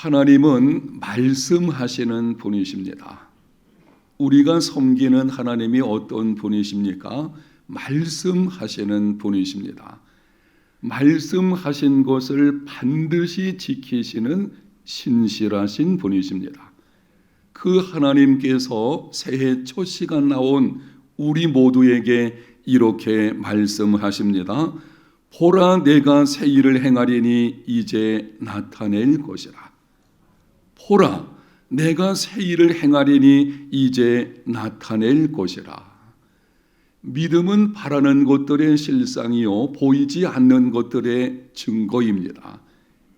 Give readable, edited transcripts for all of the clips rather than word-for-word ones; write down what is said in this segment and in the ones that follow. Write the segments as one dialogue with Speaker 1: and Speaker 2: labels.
Speaker 1: 하나님은 말씀하시는 분이십니다. 우리가 섬기는 하나님이 어떤 분이십니까? 말씀하시는 분이십니다. 말씀하신 것을 반드시 지키시는 신실하신 분이십니다. 그 하나님께서 새해 첫 시간 나온 우리 모두에게 이렇게 말씀하십니다. 보라, 내가 새 일을 행하리니 이제 나타낼 것이라. 보라, 내가 새 일을 행하리니 이제 나타낼 것이라. 믿음은 바라는 것들의 실상이요 보이지 않는 것들의 증거입니다.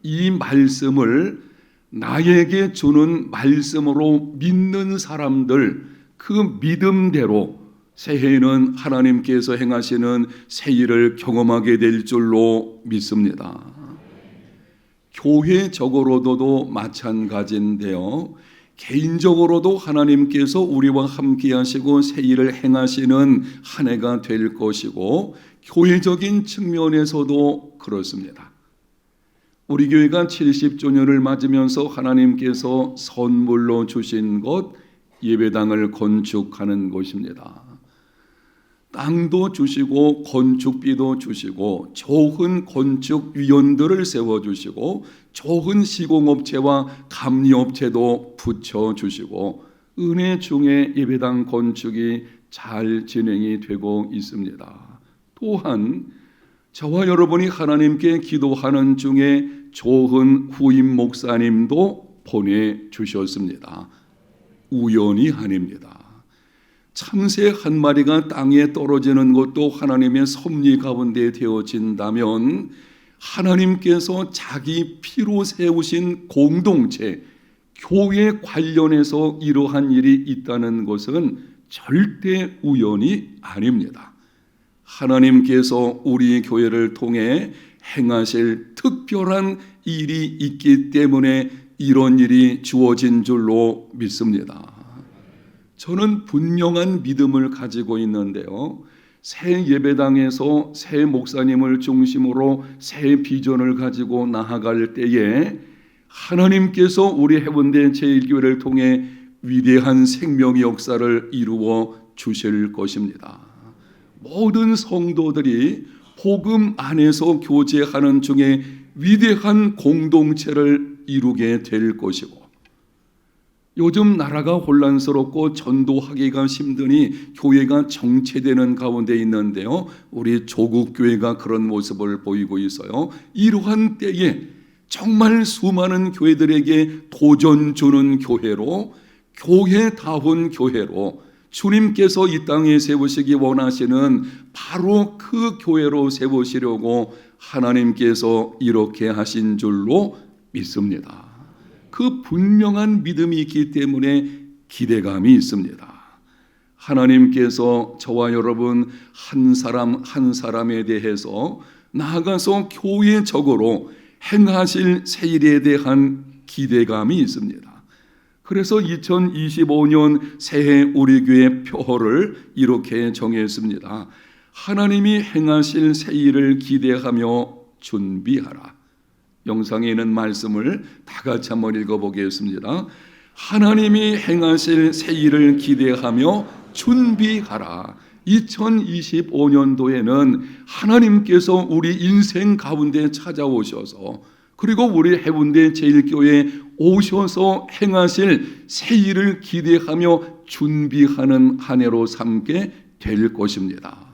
Speaker 1: 이 말씀을 나에게 주는 말씀으로 믿는 사람들, 그 믿음대로 새해에는 하나님께서 행하시는 새 일을 경험하게 될 줄로 믿습니다. 교회적으로도 마찬가지인데요, 개인적으로도 하나님께서 우리와 함께 하시고 새 일을 행하시는 한 해가 될 것이고, 교회적인 측면에서도 그렇습니다. 우리 교회가 70주년을 맞으면서 하나님께서 선물로 주신 것, 예배당을 건축하는 것입니다. 땅도 주시고 건축비도 주시고 좋은 건축위원들을 세워주시고 좋은 시공업체와 감리업체도 붙여주시고 은혜 중에 예배당 건축이 잘 진행이 되고 있습니다. 또한 저와 여러분이 하나님께 기도하는 중에 좋은 후임 목사님도 보내주셨습니다. 우연이 아닙니다. 참새 한 마리가 땅에 떨어지는 것도 하나님의 섭리 가운데 되어진다면 하나님께서 자기 피로 세우신 공동체, 교회 관련해서 이러한 일이 있다는 것은 절대 우연이 아닙니다. 하나님께서 우리 교회를 통해 행하실 특별한 일이 있기 때문에 이런 일이 주어진 줄로 믿습니다. 저는 분명한 믿음을 가지고 있는데요, 새 예배당에서 새 목사님을 중심으로 새 비전을 가지고 나아갈 때에 하나님께서 우리 해운대 제1교회를 통해 위대한 생명의 역사를 이루어 주실 것입니다. 모든 성도들이 복음 안에서 교제하는 중에 위대한 공동체를 이루게 될 것이고, 요즘 나라가 혼란스럽고 전도하기가 힘드니 교회가 정체되는 가운데 있는데요, 우리 조국교회가 그런 모습을 보이고 있어요. 이러한 때에 정말 수많은 교회들에게 도전 주는 교회로, 교회다운 교회로 주님께서 이 땅에 세우시기 원하시는 바로 그 교회로 세우시려고 하나님께서 이렇게 하신 줄로 믿습니다. 그 분명한 믿음이 있기 때문에 기대감이 있습니다. 하나님께서 저와 여러분 한 사람 한 사람에 대해서 나아가서 교회적으로 행하실 새 일에 대한 기대감이 있습니다. 그래서 2025년 새해 우리 교회 표어를 이렇게 정했습니다. 하나님이 행하실 새 일을 기대하며 준비하라. 영상에 있는 말씀을 다 같이 한번 읽어보겠습니다. 하나님이 행하실 새 일을 기대하며 준비하라. 2025년도에는 하나님께서 우리 인생 가운데 찾아오셔서, 그리고 우리 해운대 제1교회에 오셔서 행하실 새 일을 기대하며 준비하는 한 해로 삼게 될 것입니다.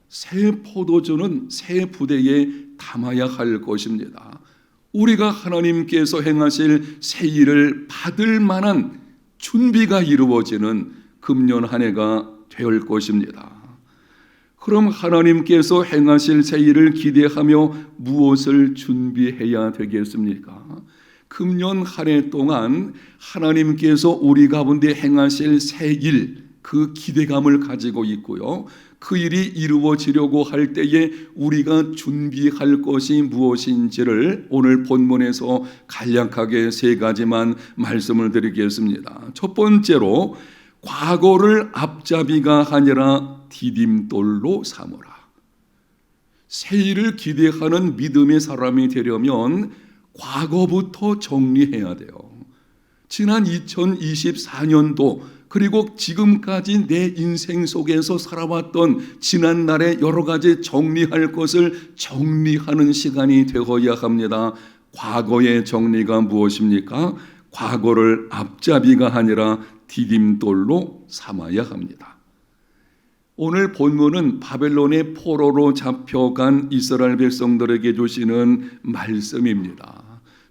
Speaker 1: 새 포도주는 새 부대에 담아야 할 것입니다. 우리가 하나님께서 행하실 새 일을 받을 만한 준비가 이루어지는 금년 한 해가 될 것입니다. 그럼 하나님께서 행하실 새 일을 기대하며 무엇을 준비해야 되겠습니까? 금년 한 해 동안 하나님께서 우리 가운데 행하실 새 일, 그 기대감을 가지고 있고요, 그 일이 이루어지려고 할 때에 우리가 준비할 것이 무엇인지를 오늘 본문에서 간략하게 세 가지만 말씀을 드리겠습니다. 첫 번째로, 과거를 앞잡이가 아니라 디딤돌로 삼으라. 새 일을 기대하는 믿음의 사람이 되려면 과거부터 정리해야 돼요. 지난 2024년도 그리고 지금까지 내 인생 속에서 살아왔던 지난날의 여러 가지 정리할 것을 정리하는 시간이 되어야 합니다. 과거의 정리가 무엇입니까? 과거를 앞잡이가 아니라 디딤돌로 삼아야 합니다. 오늘 본문은 바벨론의 포로로 잡혀간 이스라엘 백성들에게 주시는 말씀입니다.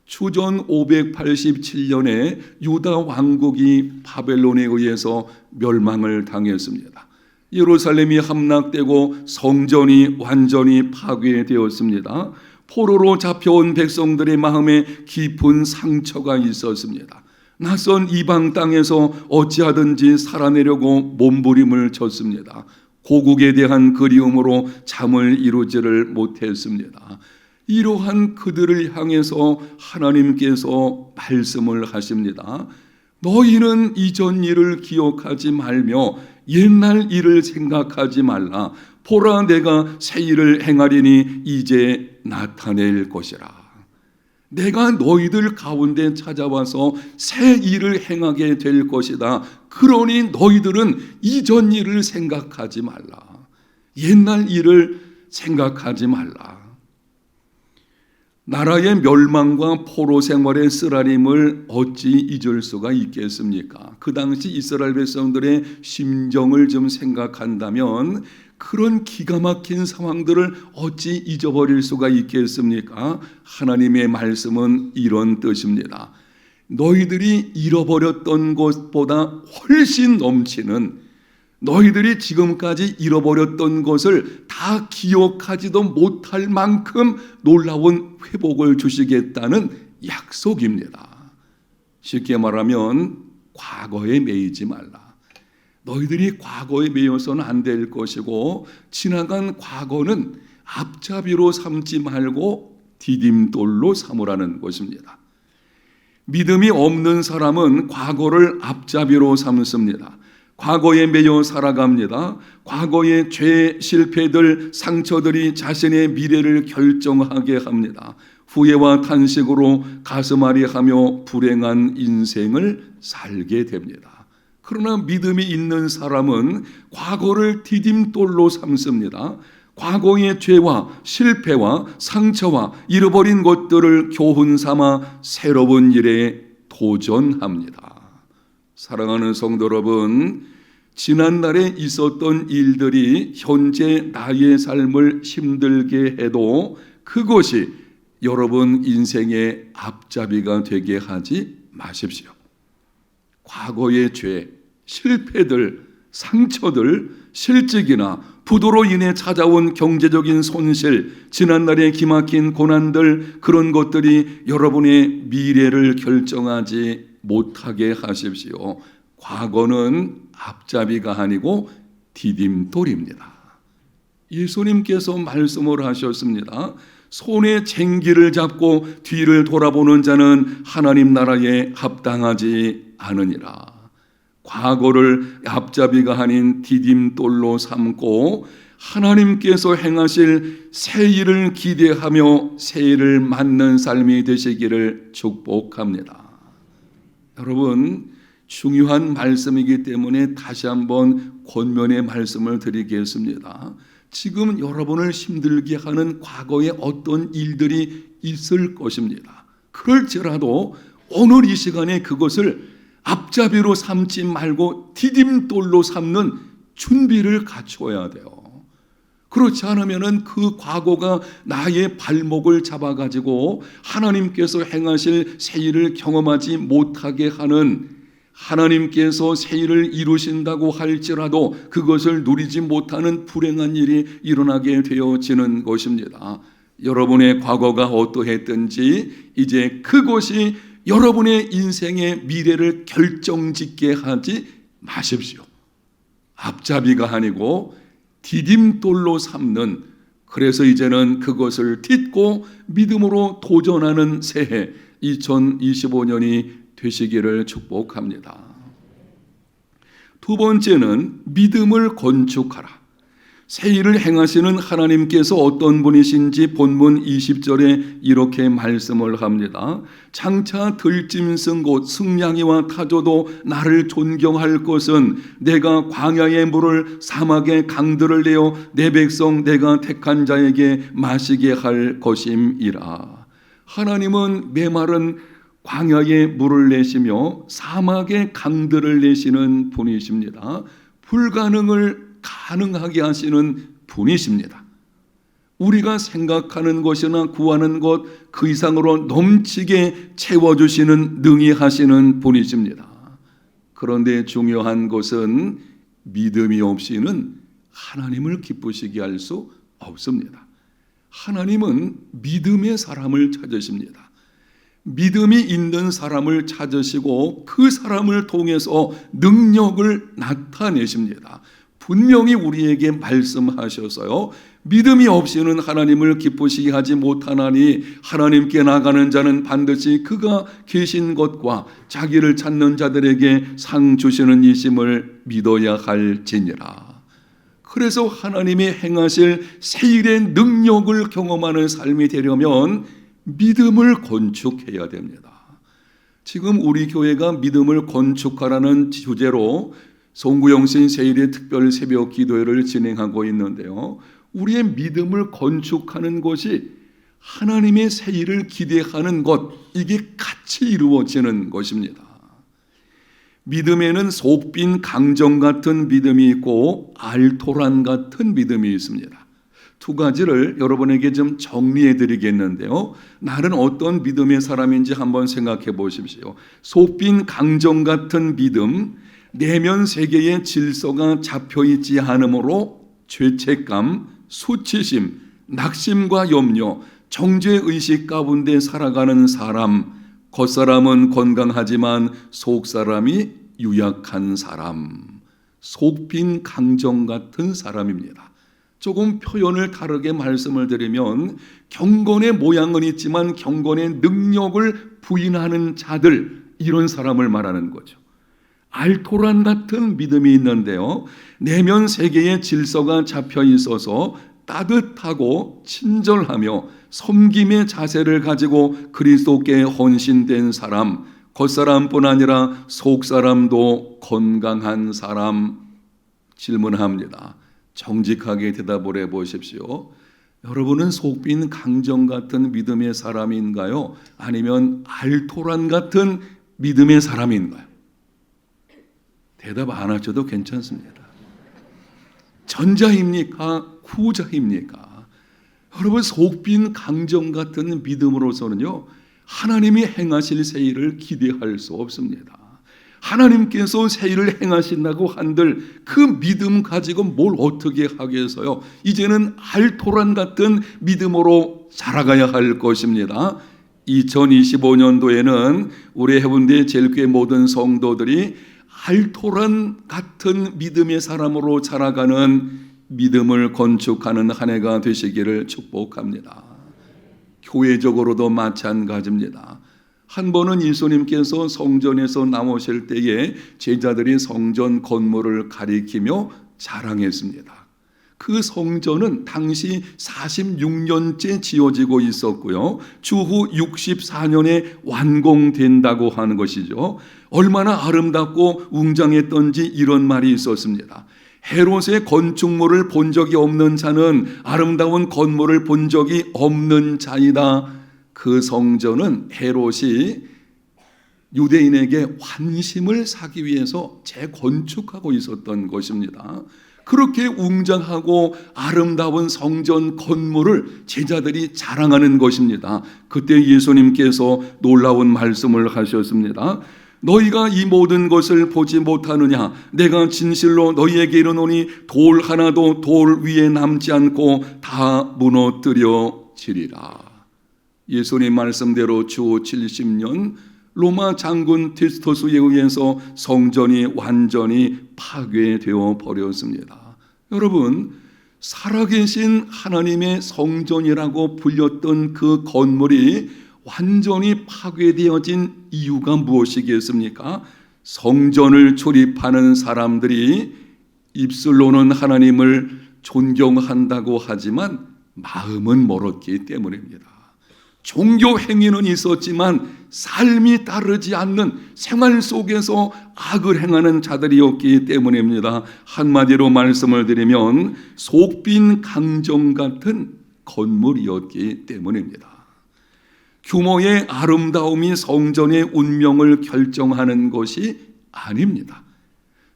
Speaker 1: 주전 587년에 유다 왕국이 바벨론에 의해서 멸망을 당했습니다. 예루살렘이 함락되고 성전이 완전히 파괴되었습니다. 포로로 잡혀온 백성들의 마음에 깊은 상처가 있었습니다. 낯선 이방 땅에서 어찌하든지 살아내려고 몸부림을 쳤습니다. 고국에 대한 그리움으로 잠을 이루지를 못했습니다. 이러한 그들을 향해서 하나님께서 말씀을 하십니다. 너희는 이전 일을 기억하지 말며 옛날 일을 생각하지 말라. 보라, 내가 새 일을 행하리니 이제 나타낼 것이라. 내가 너희들 가운데 찾아와서 새 일을 행하게 될 것이다. 그러니 너희들은 이전 일을 생각하지 말라. 옛날 일을 생각하지 말라. 나라의 멸망과 포로 생활의 쓰라림을 어찌 잊을 수가 있겠습니까? 그 당시 이스라엘 백성들의 심정을 좀 생각한다면 그런 기가 막힌 상황들을 어찌 잊어버릴 수가 있겠습니까? 하나님의 말씀은 이런 뜻입니다. 너희들이 잃어버렸던 것보다 훨씬 넘치는, 너희들이 지금까지 잃어버렸던 것을 다 기억하지도 못할 만큼 놀라운 회복을 주시겠다는 약속입니다. 쉽게 말하면 과거에 매이지 말라. 너희들이 과거에 매여서는 안 될 것이고 지나간 과거는 앞잡이로 삼지 말고 디딤돌로 삼으라는 것입니다. 믿음이 없는 사람은 과거를 앞잡이로 삼습니다. 과거에 매여 살아갑니다. 과거의 죄, 실패들, 상처들이 자신의 미래를 결정하게 합니다. 후회와 탄식으로 가슴앓이하며 불행한 인생을 살게 됩니다. 그러나 믿음이 있는 사람은 과거를 디딤돌로 삼습니다. 과거의 죄와 실패와 상처와 잃어버린 것들을 교훈 삼아 새로운 일에 도전합니다. 사랑하는 성도 여러분, 지난날에 있었던 일들이 현재 나의 삶을 힘들게 해도 그것이 여러분 인생의 앞잡이가 되게 하지 마십시오. 과거의 죄, 실패들, 상처들, 실직이나 부도로 인해 찾아온 경제적인 손실, 지난날의 기막힌 고난들, 그런 것들이 여러분의 미래를 결정하지 못하게 하십시오. 과거는 앞잡이가 아니고 디딤돌입니다. 예수님께서 말씀을 하셨습니다. 손에 쟁기를 잡고 뒤를 돌아보는 자는 하나님 나라에 합당하지 않으니라. 과거를 앞잡이가 아닌 디딤돌로 삼고 하나님께서 행하실 새 일을 기대하며 새 일을 맞는 삶이 되시기를 축복합니다. 여러분, 중요한 말씀이기 때문에 다시 한번 권면의 말씀을 드리겠습니다. 지금 여러분을 힘들게 하는 과거에 어떤 일들이 있을 것입니다. 그럴지라도 오늘 이 시간에 그것을 앞잡이로 삼지 말고 디딤돌로 삼는 준비를 갖춰야 돼요. 그렇지 않으면 그 과거가 나의 발목을 잡아가지고 하나님께서 행하실 새 일을 경험하지 못하게 하는, 하나님께서 새 일을 이루신다고 할지라도 그것을 누리지 못하는 불행한 일이 일어나게 되어지는 것입니다. 여러분의 과거가 어떠했든지 이제 그것이 여러분의 인생의 미래를 결정짓게 하지 마십시오. 앞잡이가 아니고 디딤돌로 삼는, 그래서 이제는 그것을 딛고 믿음으로 도전하는 새해 2025년이 되시기를 축복합니다. 두 번째는 믿음을 건축하라. 새 일을 행하시는 하나님께서 어떤 분이신지 본문 20절에 이렇게 말씀을 합니다. 장차 들짐승 곧 승냥이와 타조도 나를 존경할 것은 내가 광야의 물을 사막의 강들을 내어 내 백성 내가 택한 자에게 마시게 할 것임이라. 하나님은 메마른 광야의 물을 내시며 사막의 강들을 내시는 분이십니다. 불가능을 가능하게 하시는 분이십니다. 우리가 생각하는 것이나 구하는 것 그 이상으로 넘치게 채워주시는 능히 하시는 분이십니다. 그런데 중요한 것은 믿음이 없이는 하나님을 기쁘시게 할 수 없습니다. 하나님은 믿음의 사람을 찾으십니다. 믿음이 있는 사람을 찾으시고 그 사람을 통해서 능력을 나타내십니다. 분명히 우리에게 말씀하셔서요, 믿음이 없이는 하나님을 기쁘시게 하지 못하나니 하나님께 나가는 자는 반드시 그가 계신 것과 자기를 찾는 자들에게 상 주시는 이심을 믿어야 할지니라. 그래서 하나님이 행하실 새 일의 능력을 경험하는 삶이 되려면 믿음을 건축해야 됩니다. 지금 우리 교회가 믿음을 건축하라는 주제로 송구영신 새일의 특별 새벽 기도회를 진행하고 있는데요, 우리의 믿음을 건축하는 것이 하나님의 새 일을 기대하는 것, 이게 같이 이루어지는 것입니다. 믿음에는 속빈 강정 같은 믿음이 있고 알토란 같은 믿음이 있습니다. 두 가지를 여러분에게 좀 정리해 드리겠는데요, 나는 어떤 믿음의 사람인지 한번 생각해 보십시오. 속빈 강정 같은 믿음, 내면 세계의 질서가 잡혀있지 않으므로 죄책감, 수치심, 낙심과 염려, 정죄의식 가운데 살아가는 사람, 겉사람은 건강하지만 속사람이 유약한 사람, 속빈 강정 같은 사람입니다. 조금 표현을 다르게 말씀을 드리면 경건의 모양은 있지만 경건의 능력을 부인하는 자들, 이런 사람을 말하는 거죠. 알토란 같은 믿음이 있는데요, 내면 세계의 질서가 잡혀 있어서 따뜻하고 친절하며 섬김의 자세를 가지고 그리스도께 헌신된 사람, 겉사람뿐 아니라 속사람도 건강한 사람. 질문합니다. 정직하게 대답을 해보십시오. 여러분은 속빈 강정 같은 믿음의 사람인가요? 아니면 알토란 같은 믿음의 사람인가요? 대답 안 하셔도 괜찮습니다. 전자입니까? 후자입니까? 여러분, 속빈 강정 같은 믿음으로서는요, 하나님이 행하실 새 일을 기대할 수 없습니다. 하나님께서 새 일을 행하신다고 한들 그 믿음 가지고 뭘 어떻게 하겠어요? 이제는 알토란 같은 믿음으로 자라가야 할 것입니다. 2025년도에는 우리 해운대 제일교회 모든 성도들이 알토란 같은 믿음의 사람으로 자라가는 믿음을 건축하는 한 해가 되시기를 축복합니다. 교회적으로도 마찬가지입니다. 한 번은 예수님께서 성전에서 나오실 때에 제자들이 성전 건물을 가리키며 자랑했습니다. 그 성전은 당시 46년째 지어지고 있었고요, 주후 64년에 완공된다고 하는 것이죠. 얼마나 아름답고 웅장했던지 이런 말이 있었습니다. 헤롯의 건축물을 본 적이 없는 자는 아름다운 건물을 본 적이 없는 자이다. 그 성전은 헤롯이 유대인에게 환심을 사기 위해서 재건축하고 있었던 것입니다. 그렇게 웅장하고 아름다운 성전 건물을 제자들이 자랑하는 것입니다. 그때 예수님께서 놀라운 말씀을 하셨습니다. 너희가 이 모든 것을 보지 못하느냐? 내가 진실로 너희에게 이르노니 돌 하나도 돌 위에 남지 않고 다 무너뜨려지리라. 예수님 말씀대로 주 70년 로마 장군 티투스에 의해서 성전이 완전히 파괴되어 버렸습니다. 여러분, 살아계신 하나님의 성전이라고 불렸던 그 건물이 완전히 파괴되어진 이유가 무엇이겠습니까? 성전을 조립하는 사람들이 입술로는 하나님을 존경한다고 하지만 마음은 멀었기 때문입니다. 종교 행위는 있었지만 삶이 따르지 않는 생활 속에서 악을 행하는 자들이었기 때문입니다. 한마디로 말씀을 드리면 속빈 강정 같은 건물이었기 때문입니다. 규모의 아름다움이 성전의 운명을 결정하는 것이 아닙니다.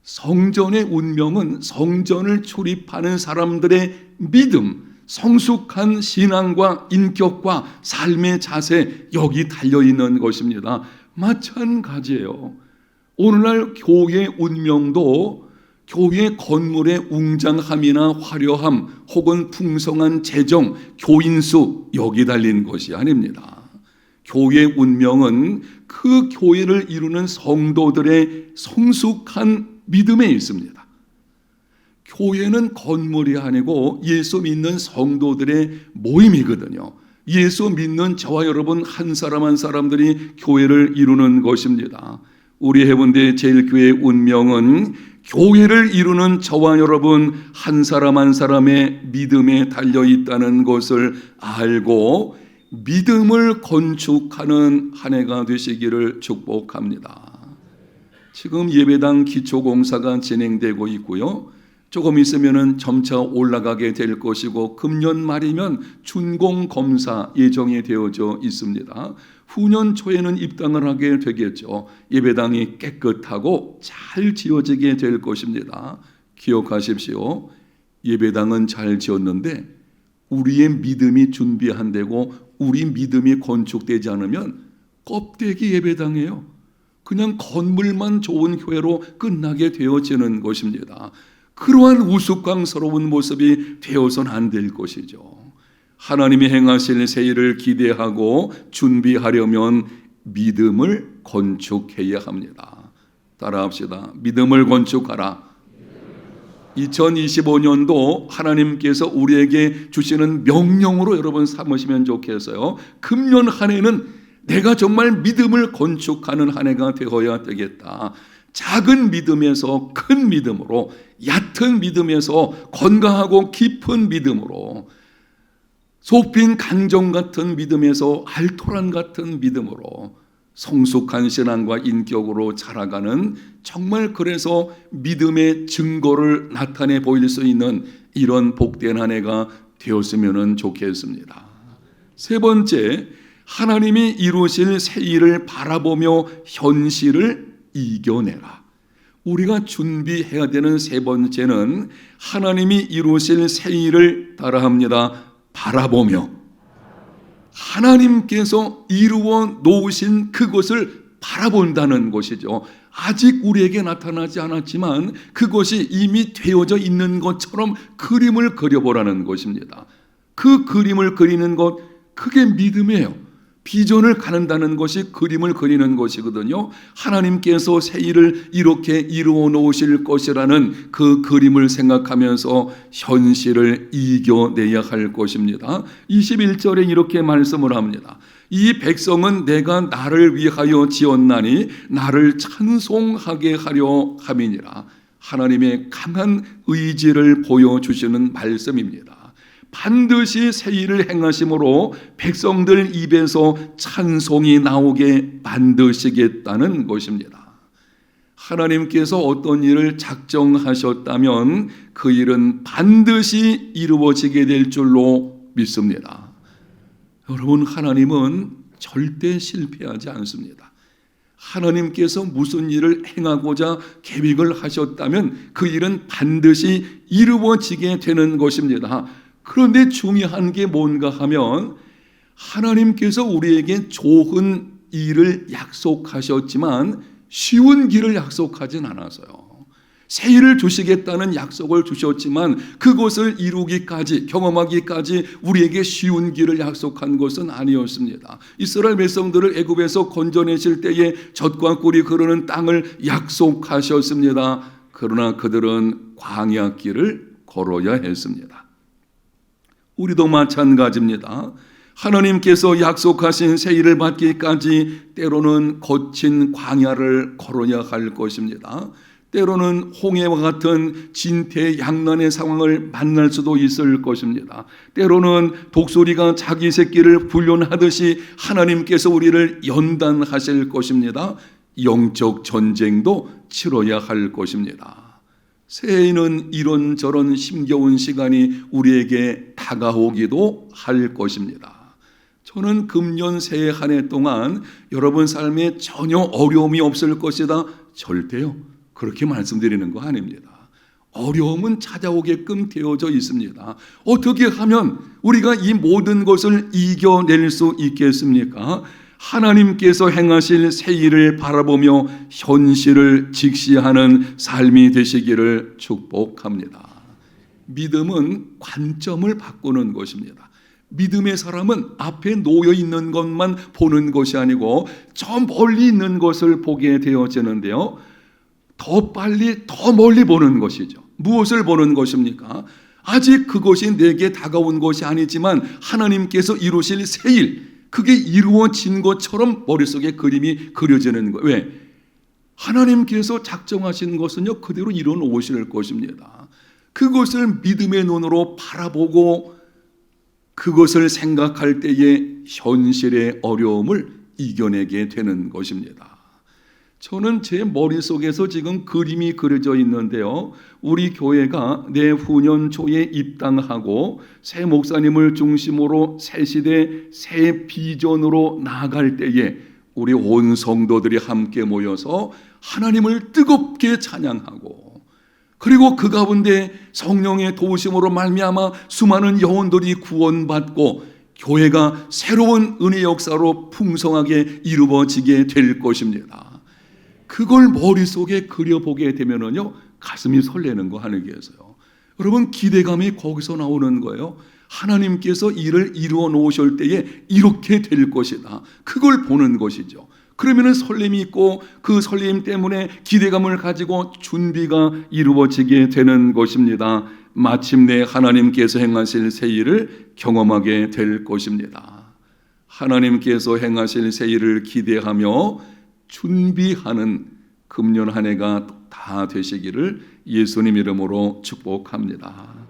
Speaker 1: 성전의 운명은 성전을 출입하는 사람들의 믿음, 성숙한 신앙과 인격과 삶의 자세, 여기 달려있는 것입니다. 마찬가지예요. 오늘날 교회 운명도 교회 건물의 웅장함이나 화려함 혹은 풍성한 재정, 교인수 여기 달린 것이 아닙니다. 교회 운명은 그 교회를 이루는 성도들의 성숙한 믿음에 있습니다. 교회는 건물이 아니고 예수 믿는 성도들의 모임이거든요. 예수 믿는 저와 여러분 한 사람 한 사람들이 교회를 이루는 것입니다. 우리 해운대 제일교회 운명은 교회를 이루는 저와 여러분 한 사람 한 사람의 믿음에 달려있다는 것을 알고 믿음을 건축하는 한 해가 되시기를 축복합니다. 지금 예배당 기초공사가 진행되고 있고요. 조금 있으면 점차 올라가게 될 것이고 금년 말이면 준공검사 예정이 되어져 있습니다. 후년 초에는 입당을 하게 되겠죠. 예배당이 깨끗하고 잘 지어지게 될 것입니다. 기억하십시오. 예배당은 잘 지었는데 우리의 믿음이 준비 안 되고 우리 믿음이 건축되지 않으면 껍데기 예배당이에요. 그냥 건물만 좋은 교회로 끝나게 되어지는 것입니다. 그러한 우스꽝스러운 모습이 되어서는 안 될 것이죠. 하나님이 행하실 새 일을 기대하고 준비하려면 믿음을 건축해야 합니다. 따라합시다. 믿음을 건축하라. 2025년도 하나님께서 우리에게 주시는 명령으로 여러분 삼으시면 좋겠어요. 금년 한 해는 내가 정말 믿음을 건축하는 한 해가 되어야 되겠다. 작은 믿음에서 큰 믿음으로, 얕은 믿음에서 건강하고 깊은 믿음으로, 속빈 강정 같은 믿음에서 알토란 같은 믿음으로 성숙한 신앙과 인격으로 자라가는, 정말 그래서 믿음의 증거를 나타내 보일 수 있는 이런 복된 한 해가 되었으면 좋겠습니다. 세 번째, 하나님이 이루실 새 일을 바라보며 현실을 이겨내라. 우리가 준비해야 되는 세 번째는 하나님이 이루실 새 일을 따라합니다. 바라보며, 하나님께서 이루어 놓으신 그것을 바라본다는 것이죠. 아직 우리에게 나타나지 않았지만 그것이 이미 되어져 있는 것처럼 그림을 그려보라는 것입니다. 그 그림을 그리는 것, 그게 믿음이에요. 비전을 가는다는 것이 그림을 그리는 것이거든요. 하나님께서 새 일을 이렇게 이루어 놓으실 것이라는 그 그림을 생각하면서 현실을 이겨내야 할 것입니다. 21절에 이렇게 말씀을 합니다. 이 백성은 내가 나를 위하여 지었나니 나를 찬송하게 하려 함이니라. 하나님의 강한 의지를 보여주시는 말씀입니다. 반드시 새 일을 행하심으로 백성들 입에서 찬송이 나오게 만드시겠다는 것입니다. 하나님께서 어떤 일을 작정하셨다면 그 일은 반드시 이루어지게 될 줄로 믿습니다. 여러분, 하나님은 절대 실패하지 않습니다. 하나님께서 무슨 일을 행하고자 계획을 하셨다면 그 일은 반드시 이루어지게 되는 것입니다. 그런데 중요한 게 뭔가 하면 하나님께서 우리에게 좋은 일을 약속하셨지만 쉬운 길을 약속하진 않았어요. 새 일을 주시겠다는 약속을 주셨지만 그것을 이루기까지, 경험하기까지 우리에게 쉬운 길을 약속한 것은 아니었습니다. 이스라엘 백성들을 애굽에서 건져내실 때에 젖과 꿀이 흐르는 땅을 약속하셨습니다. 그러나 그들은 광야 길을 걸어야 했습니다. 우리도 마찬가지입니다. 하나님께서 약속하신 새 일을 받기까지 때로는 거친 광야를 걸어야 할 것입니다. 때로는 홍해와 같은 진퇴양난의 상황을 만날 수도 있을 것입니다. 때로는 독수리가 자기 새끼를 훈련하듯이 하나님께서 우리를 연단하실 것입니다. 영적 전쟁도 치러야 할 것입니다. 새해에는 이런저런 힘겨운 시간이 우리에게 다가오기도 할 것입니다. 저는 금년 새해 한 해 동안 여러분 삶에 전혀 어려움이 없을 것이다. 절대요. 그렇게 말씀드리는 거 아닙니다. 어려움은 찾아오게끔 되어져 있습니다. 어떻게 하면 우리가 이 모든 것을 이겨낼 수 있겠습니까? 하나님께서 행하실 새 일을 바라보며 현실을 직시하는 삶이 되시기를 축복합니다. 믿음은 관점을 바꾸는 것입니다. 믿음의 사람은 앞에 놓여 있는 것만 보는 것이 아니고 저 멀리 있는 것을 보게 되어지는데요. 더 빨리 더 멀리 보는 것이죠. 무엇을 보는 것입니까? 아직 그것이 내게 다가온 것이 아니지만 하나님께서 이루실 새 일, 그게 이루어진 것처럼 머릿속에 그림이 그려지는 거예요. 왜? 하나님께서 작정하신 것은요 그대로 이루어 놓으실 것입니다. 그것을 믿음의 눈으로 바라보고 그것을 생각할 때에 현실의 어려움을 이겨내게 되는 것입니다. 저는 제 머릿속에서 지금 그림이 그려져 있는데요. 우리 교회가 내후년 초에 입당하고 새 목사님을 중심으로 새 시대 새 비전으로 나아갈 때에 우리 온 성도들이 함께 모여서 하나님을 뜨겁게 찬양하고 그리고 그 가운데 성령의 도우심으로 말미암아 수많은 영혼들이 구원받고 교회가 새로운 은혜 역사로 풍성하게 이루어지게 될 것입니다. 그걸 머릿속에 그려보게 되면은요 가슴이 설레는 거 하늘께서요. 여러분 기대감이 거기서 나오는 거예요. 하나님께서 일을 이루어 놓으실 때에 이렇게 될 것이다. 그걸 보는 것이죠. 그러면은 설렘이 있고 그 설렘 때문에 기대감을 가지고 준비가 이루어지게 되는 것입니다. 마침내 하나님께서 행하실 새 일을 경험하게 될 것입니다. 하나님께서 행하실 새 일을 기대하며 준비하는 금년 한 해가 다 되시기를 예수님 이름으로 축복합니다.